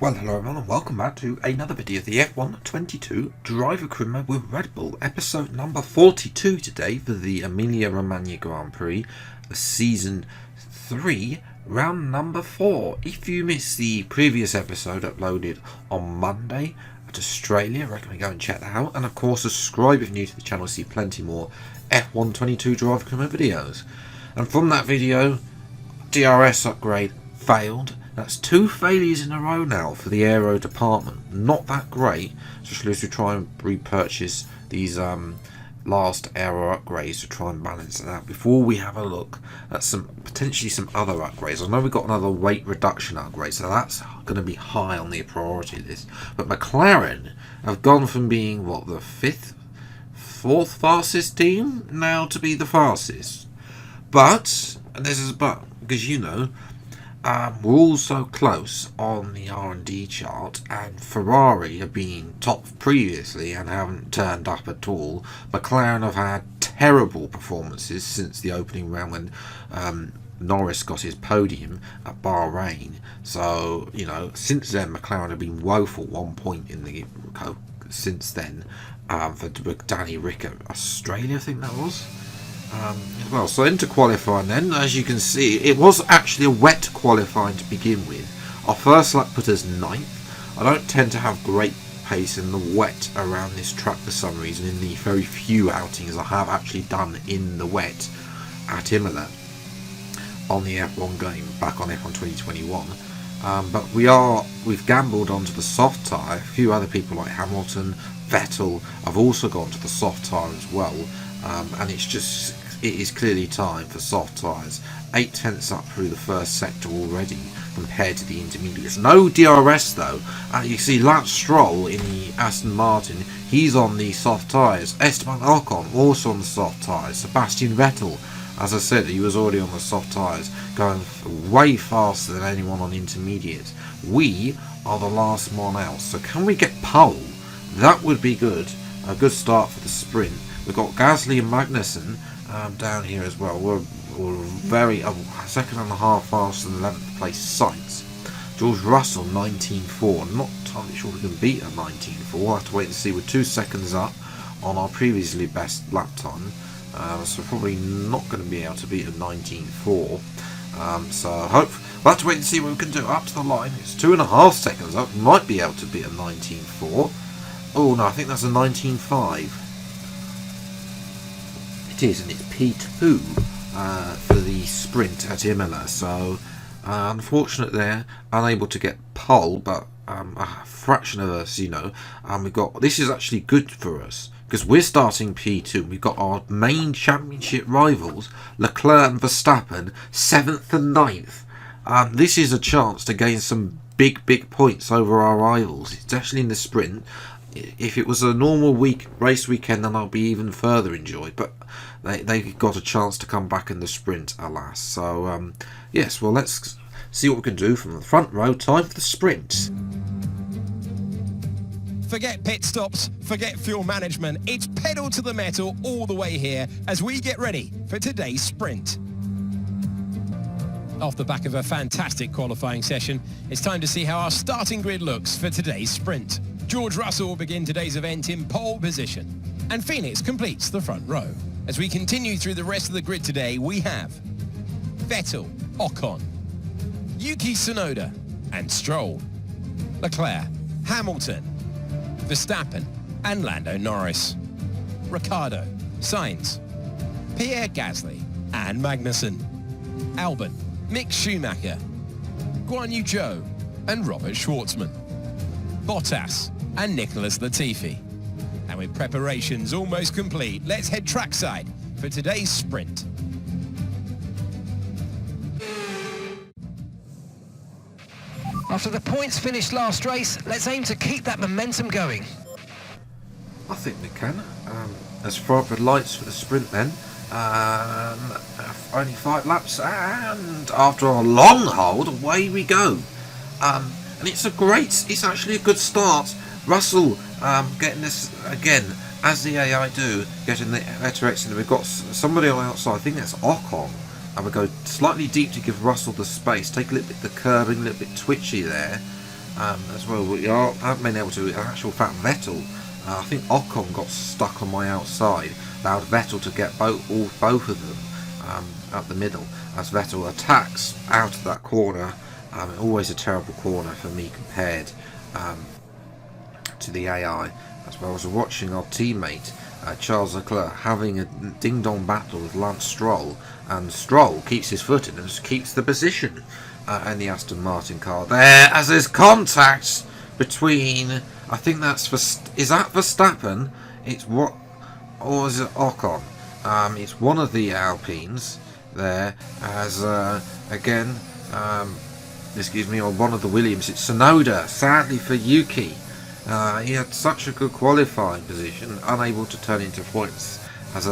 Well, hello everyone and welcome back to another video of the F1 Driver Career Mode with Red Bull, episode number 42 today for the Emilia-Romagna Grand Prix, Season 3, round number 4. If you missed the previous episode uploaded on Monday at Australia, I recommend go and check that out. And of course, subscribe if you're new to the channel to see plenty more F1 Driver Career Mode videos. And from that video, DRS upgrade failed. That's 2 failures in a row now for the aero department. Not that great, especially as we try and repurchase these last aero upgrades to try and balance it out. Before we have a look at potentially some other upgrades. I know we've got another weight reduction upgrade, so that's going to be high on the priority list. But McLaren have gone from being, what, the 4th fastest team now to be the fastest. But, and this is a but, because you know, we're all so close on the R&D chart, and Ferrari have been top previously and haven't turned up at all. McLaren have had terrible performances since the opening round when Norris got his podium at Bahrain. So, you know, since then McLaren have been woeful. 1 point in the since then for Danny Rick at Australia, I think that was. As well, so into qualifying then, as you can see, it was actually a wet qualifying to begin with. Our first lap put us 9th. I don't tend to have great pace in the wet around this track for some reason, in the very few outings I have actually done in the wet at Imola on the F1 game, back on F1 2021. But we've gambled onto the soft tyre. A few other people like Hamilton, Vettel have also gone to the soft tyre as well. And it is clearly time for soft tyres. 8 tenths up through the first sector already compared to the intermediates. No DRS though. You see Lance Stroll in the Aston Martin, he's on the soft tyres. Esteban Ocon also on the soft tyres. Sebastian Vettel, as I said, he was already on the soft tyres, going way faster than anyone on intermediates. We are the last one out, so can we get pole? That would be good. A good start for the sprint. We've got Gasly and Magnussen down here as well. We're very second and a half faster than 11th place Sainz. George Russell 19.4. Not entirely sure we can beat a 19.4. We'll have to wait and see. We're 2 seconds up on our previously best lap time, so probably not going to be able to beat a 19.4. So we'll have to wait and see what we can do. Up to the line, it's 2.5 seconds up. We might be able to beat a 19.4. Oh no, I think that's a 19.5. It is, and it's P2 for the sprint at Imola. So unfortunate there, unable to get pole, but a fraction of us, you know. We've got, this is actually good for us because we're starting P2. We've got our main championship rivals, Leclerc and Verstappen, 7th and 9th. This is a chance to gain some big points over our rivals, especially in the sprint. If it was a normal race weekend, then I'll be even further enjoyed. But they got a chance to come back in the sprint, alas. So yes, well, let's see what we can do from the front row. Time for the sprint. Forget pit stops, forget fuel management. It's pedal to the metal all the way here as we get ready for today's sprint. Off the back of a fantastic qualifying session, it's time to see how our starting grid looks for today's sprint. George Russell will begin today's event in pole position, and Phoenix completes the front row. As we continue through the rest of the grid today, we have Vettel, Ocon, Yuki Tsunoda and Stroll, Leclerc, Hamilton, Verstappen and Lando Norris, Ricciardo, Sainz, Pierre Gasly and Magnussen, Albon, Mick Schumacher, Guan Yu Zhou and Robert Schwartzman, Bottas and Nicholas Latifi. And with preparations almost complete, let's head trackside for today's sprint. After the points finished last race, let's aim to keep that momentum going. I think we can. As far as the lights for the sprint then. Only 5 laps, and after a long hold, away we go. And it's actually a good start. Russell getting this again, as the AI do, getting the better exit. We've got somebody on the outside, I think that's Ocon, and we go slightly deep to give Russell the space, take a little bit the curbing, a little bit twitchy there, as well. We haven't been able to. In actual fact, Vettel, I think Ocon got stuck on my outside, allowed Vettel to get both of them up the middle as Vettel attacks out of that corner. Always a terrible corner for me compared to the AI, as well as watching our teammate Charles Leclerc having a ding-dong battle with Lance Stroll, and Stroll keeps his foot in and just keeps the position in the Aston Martin car there, as there's contact between, I think that's is that Verstappen? It's what, or is it Ocon? It's one of the Alpines there, as again, excuse me, or one of the Williams. It's Tsunoda, sadly for Yuki. He had such a good qualifying position, unable to turn into points, as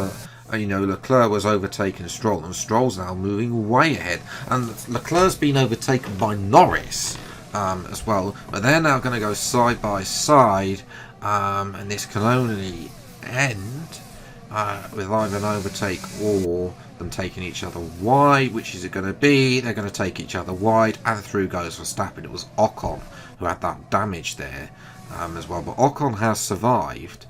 Leclerc was overtaking Stroll, and Stroll's now moving way ahead, and Leclerc's been overtaken by Norris as well, but they're now going to go side by side, and this can only end with either an overtake or them taking each other wide. Which is it going to be? They're going to take each other wide, and through goes Verstappen. It was Ocon who had that damage there as well, but Ocon has survived,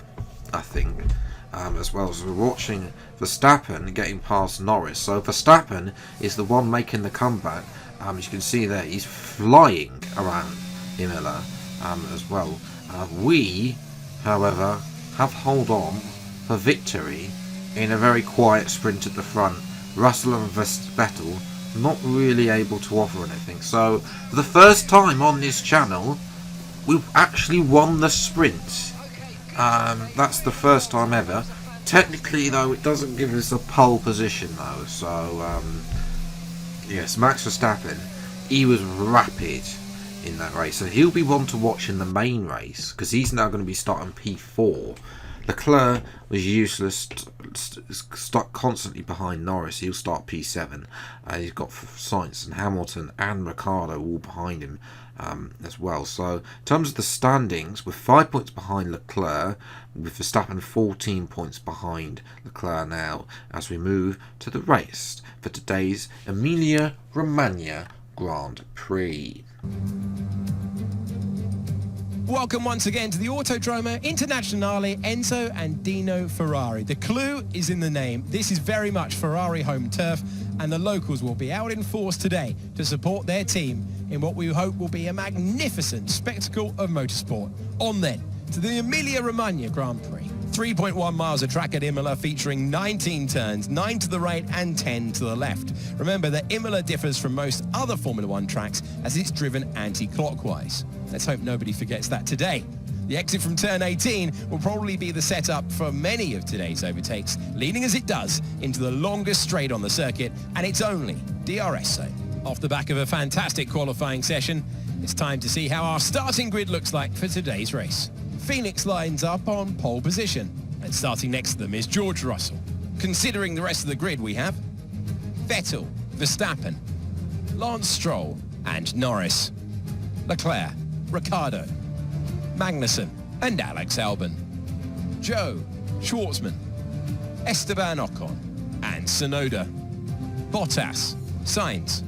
I think, as well. As we're watching Verstappen getting past Norris, so Verstappen is the one making the comeback. As you can see there, he's flying around Imola as well. We, however, have held on for victory in a very quiet sprint at the front. Russell and Vettel not really able to offer anything. So for the first time on this channel, we've actually won the sprint. That's the first time ever. Technically, though, it doesn't give us a pole position, though. So yes, Max Verstappen, he was rapid in that race, so he'll be one to watch in the main race, because he's now going to be starting P4. Leclerc was useless, stuck constantly behind Norris. He'll start P7. He's got Sainz and Hamilton and Ricciardo all behind him as well. So in terms of the standings, we're 5 points behind Leclerc, with Verstappen 14 points behind Leclerc now, as we move to the race for today's Emilia-Romagna Grand Prix. Welcome once again to the Autodromo Internazionale Enzo and Dino Ferrari. The clue is in the name. This is very much Ferrari home turf, and the locals will be out in force today to support their team in what we hope will be a magnificent spectacle of motorsport. On then to the Emilia-Romagna Grand Prix. 3.1 miles of track at Imola, featuring 19 turns, 9 to the right and 10 to the left. Remember that Imola differs from most other Formula One tracks as it's driven anti-clockwise. Let's hope nobody forgets that today. The exit from turn 18 will probably be the setup for many of today's overtakes, leading as it does into the longest straight on the circuit, and it's only DRS zone. Off the back of a fantastic qualifying session, it's time to see how our starting grid looks like for today's race. Phoenix lines up on pole position, and starting next to them is George Russell. Considering the rest of the grid, we have Vettel, Verstappen, Lance Stroll and Norris, Leclerc, Ricciardo, Magnussen and Alex Albon, Joe, Schwartzman, Esteban Ocon and Tsunoda, Bottas, Sainz,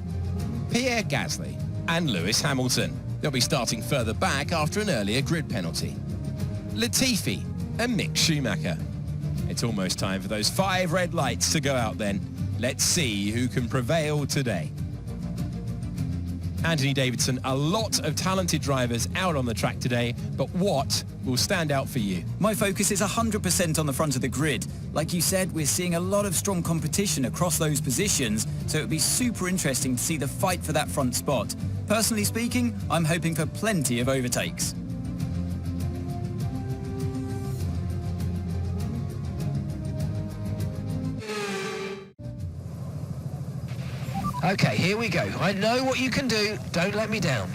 Pierre Gasly and Lewis Hamilton. They'll be starting further back after an earlier grid penalty. Latifi and Mick Schumacher. It's almost time for those 5 red lights to go out then. Let's see who can prevail today. Anthony Davidson, a lot of talented drivers out on the track today, but what will stand out for you? My focus is 100% on the front of the grid. Like you said, we're seeing a lot of strong competition across those positions, so it would be super interesting to see the fight for that front spot. Personally speaking, I'm hoping for plenty of overtakes. Okay, here we go. I know what you can do. Don't let me down.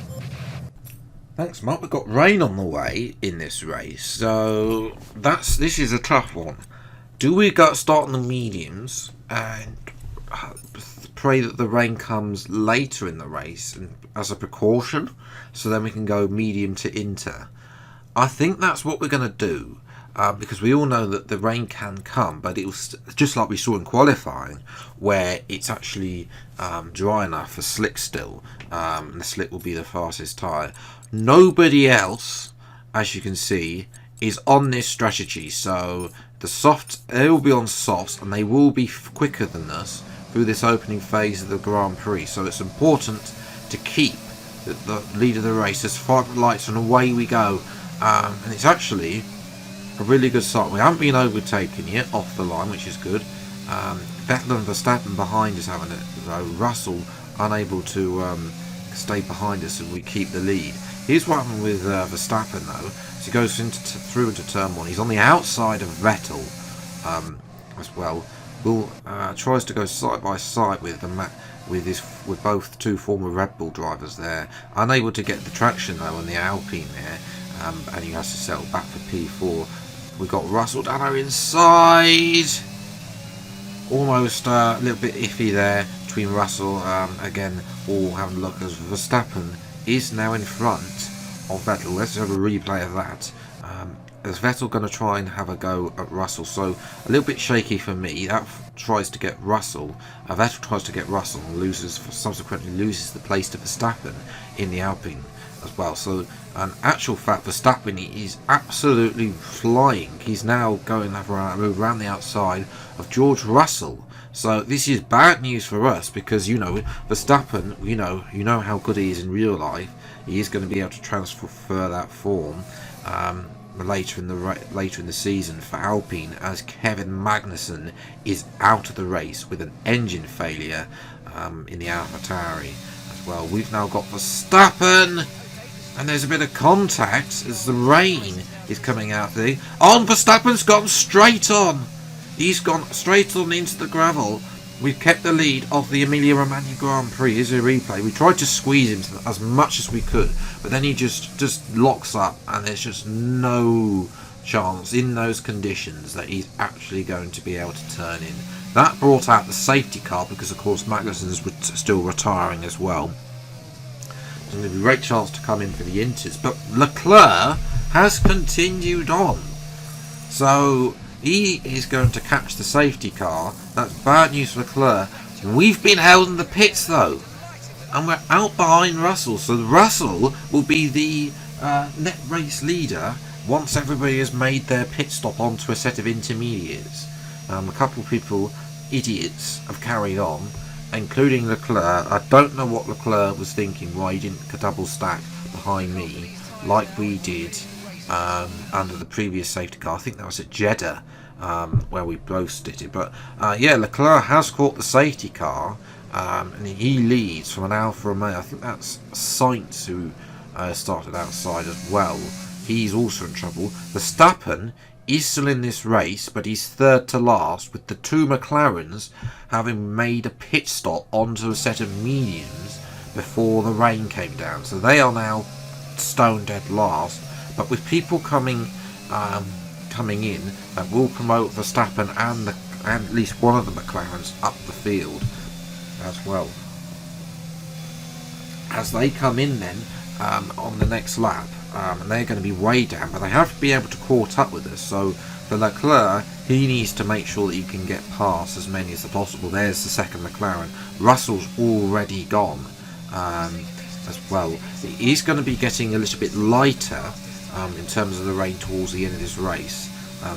Thanks, Mark. We've got rain on the way in this race, so this is a tough one. Do we start on the mediums and pray that the rain comes later in the race and as a precaution, so then we can go medium to inter? I think that's what we're going to do. Because we all know that the rain can come, but it was just like we saw in qualifying, where it's actually dry enough for slick still, and the slick will be the fastest tyre. nobody else, as you can see, is on this strategy. So the softs, they will be on softs, and they will be quicker than us through this opening phase of the Grand Prix. So it's important to keep the lead of the race. There's 5 lights and away we go. And it's actually a really good start. We haven't been overtaken yet off the line, which is good. Vettel and Verstappen behind us having it, though. Russell unable to stay behind us, and we keep the lead. Here's what happened with Verstappen though. As he goes through into turn 1, he's on the outside of Vettel as well. Will tries to go side by side with with both 2 former Red Bull drivers there. Unable to get the traction though on the Alpine there, and he has to settle back for P4. We got Russell down our inside. Almost a little bit iffy there between Russell. Again, all having a look as Verstappen is now in front of Vettel. Let's have a replay of that. Is Vettel going to try and have a go at Russell? So a little bit shaky for me. That tries to get Russell. Vettel tries to get Russell and subsequently loses the place to Verstappen in the Alpine as well. So in actual fact, Verstappen is absolutely flying. He's now going around the outside of George Russell. So this is bad news for us, because Verstappen, you know how good he is in real life. He is going to be able to transfer that form later in the season for Alpine, as Kevin Magnussen is out of the race with an engine failure in the AlphaTauri as well. We've now got Verstappen, and there's a bit of contact as the rain is coming out there. Verstappen's gone straight on. He's gone straight on into the gravel. We've kept the lead of the Emilia-Romagna Grand Prix. Here's a replay. We tried to squeeze him as much as we could, but then he just locks up, and there's just no chance in those conditions that he's actually going to be able to turn in. That brought out the safety car, because of course Magnussen's still retiring as well. There's going to be a great chance to come in for the Inters, but Leclerc has continued on. So he is going to catch the safety car. That's bad news for Leclerc. We've been held in the pits though, and we're out behind Russell. So Russell will be the net race leader once everybody has made their pit stop onto a set of intermediates. A couple of people, idiots, have carried on, including Leclerc. I don't know what Leclerc was thinking, why he didn't double stack behind me like we did under the previous safety car. I think that was at Jeddah, where we both did it. But yeah, Leclerc has caught the safety car, and he leads from an Alfa Romeo. I think that's Sainz who started outside as well. He's also in trouble. Verstappen is still in this race, but he's third to last, with the 2 McLarens having made a pit stop onto a set of mediums before the rain came down. So they are now stone dead last. But with people coming in, that will promote Verstappen and at least one of the McLarens up the field as well. As they come in then on the next lap, and they're going to be way down, but they have to be able to caught up with us. So for Leclerc, he needs to make sure that he can get past as many as possible. There's the second McLaren. Russell's already gone as well. He's going to be getting a little bit lighter in terms of the rain towards the end of this race,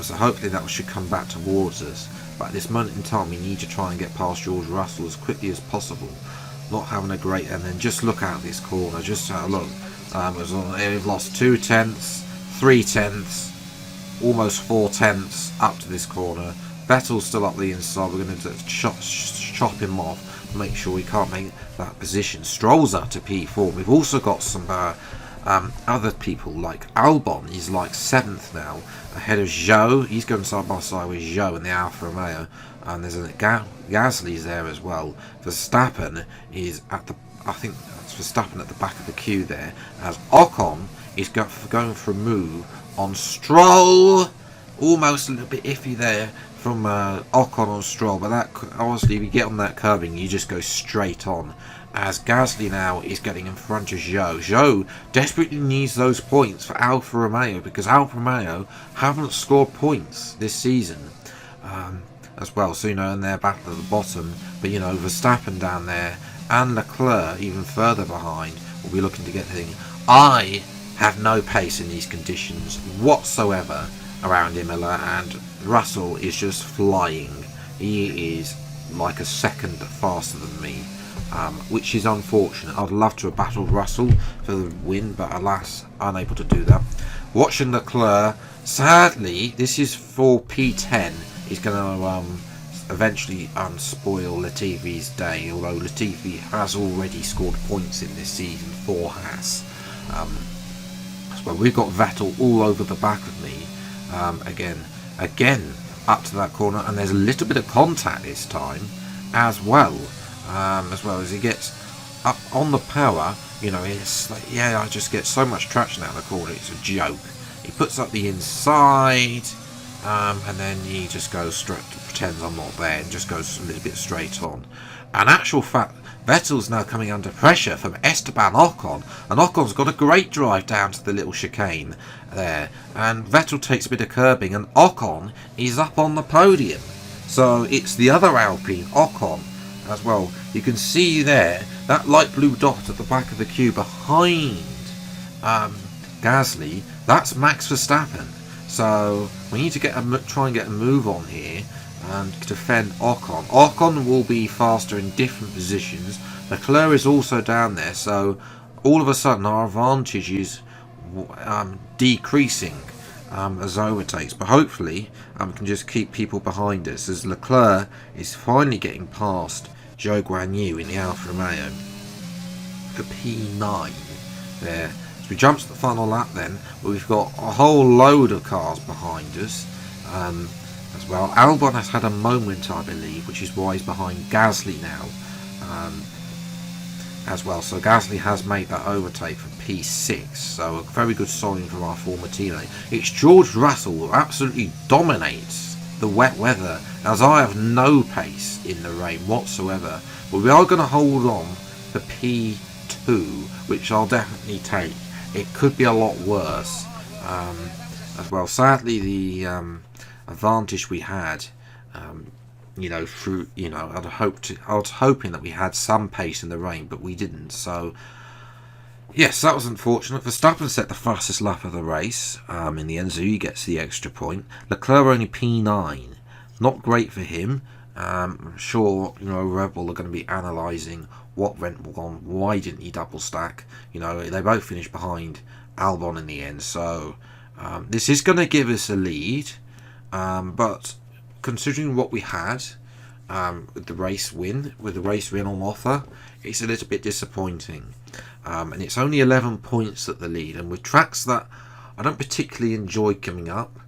so hopefully that should come back towards us. But at this moment in time, we need to try and get past George Russell as quickly as possible. Not having a great, and then just look out this corner, just have a look. We've lost 2 tenths, 3 tenths, almost 4 tenths up to this corner. Vettel's still up the inside. We're going to chop him off to make sure we can't make that position. Stroll's up to P4. We've also got some other people like Albon. He's like 7th now, ahead of Zhou. He's going side by side with Zhou in the Alfa Romeo, and there's a Gasly's there as well. Verstappen is at the, I think that's Verstappen at the back of the queue there, as Ocon is going for a move on Stroll. Almost a little bit iffy there from Ocon on Stroll, but that obviously if you get on that curbing, you just go straight on. As Gasly now is getting in front of Zhou. Zhou desperately needs those points for Alfa Romeo, because Alfa Romeo haven't scored points this season as well. So, and they're back at the bottom. But, Verstappen down there and Leclerc even further behind will be looking to get the thing. I have no pace in these conditions whatsoever around Imola, and Russell is just flying. He is like a second faster than me, which is unfortunate. I'd love to have battled Russell for the win, but alas, unable to do that. Watching Leclerc, sadly, this is for P10. He's going to eventually spoil Latifi's day, although Latifi has already scored points in this season for Haas. Well, we've got Vettel all over the back of me, again up to that corner, and there's a little bit of contact this time as well as he gets up on the power. It's like, I just get so much traction out of the corner, it's a joke. He puts up the inside, and then he just goes straight, pretends I'm not there, and just goes a little bit straight on. And actual fact, Vettel's now coming under pressure from Esteban Ocon, and Ocon's got a great drive down to the little chicane there, and Vettel takes a bit of curbing, and Ocon is up on the podium. So it's the other Alpine, Ocon, as well. You can see there that light blue dot at the back of the queue behind Gasly. That's Max Verstappen. So we need to try and get a move on here and defend Ocon. Ocon will be faster in different positions. Leclerc is also down there, so all of a sudden our advantage is decreasing as overtakes. But hopefully we can just keep people behind us, as Leclerc is finally getting past Zhou Guanyu in the Alfa Romeo for P9 there. So we jump to the final lap then, but we've got a whole load of cars behind us as well. Albon has had a moment, I believe, which is why he's behind Gasly now as well. So Gasly has made that overtake for P6, so a very good sign from our former teammate. It's George Russell who absolutely dominates the wet weather, as I have no pace in the rain whatsoever. But we are going to hold on for P2, which I'll definitely take. It could be a lot worse as well. Sadly, the advantage we had, through, I was hoping that we had some pace in the rain, but we didn't. So yes, that was unfortunate. Verstappen set the fastest lap of the race in the end, so he gets the extra point. Leclerc only P9, not great for him. I'm sure Red Bull are going to be analysing what went wrong, why didn't he double stack. They both finished behind Albon in the end, so this is going to give us a lead, but considering what we had with the race win on offer, it's a little bit disappointing. And it's only 11 points at the lead, and with tracks that I don't particularly enjoy coming up,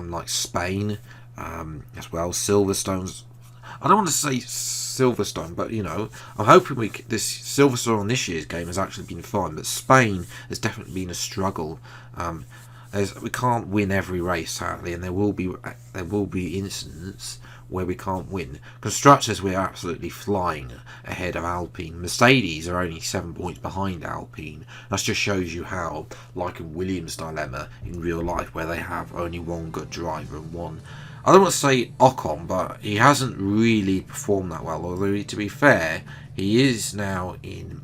like Spain as well, Silverstone's. I don't want to say Silverstone, but I'm hoping this Silverstone on this year's game has actually been fun, but Spain has definitely been a struggle. We can't win every race, sadly, and there will be incidents where we can't win. Constructors, we're absolutely flying ahead of Alpine. Mercedes are only 7 points behind Alpine. That just shows you how, like a Williams dilemma in real life, where they have only one good driver and one. I don't want to say Ocon, but he hasn't really performed that well. Although, to be fair, he is now in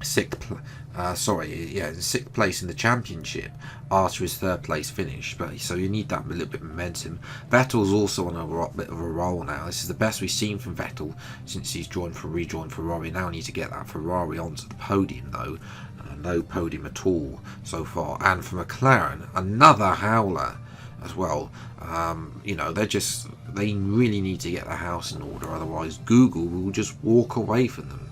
sixth place in the championship after his third place finish. But so you need that little bit of momentum. Vettel's also on a bit of a roll now. This is the best we've seen from Vettel since he's rejoined Ferrari. Now need to get that Ferrari onto the podium though. No podium at all so far. And for McLaren, another howler as well. They really need to get the house in order, otherwise Google will just walk away from them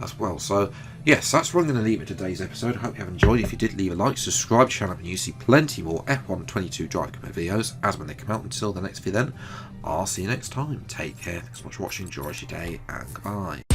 as well. So yes, that's where I'm going to leave it today's episode. I hope you have enjoyed. If you did, leave a like, subscribe to the channel, and you see plenty more F122 Drive Commit videos as when they come out. Until the next video then, I'll see you next time. Take care, thanks so much for watching, enjoy your day, and goodbye.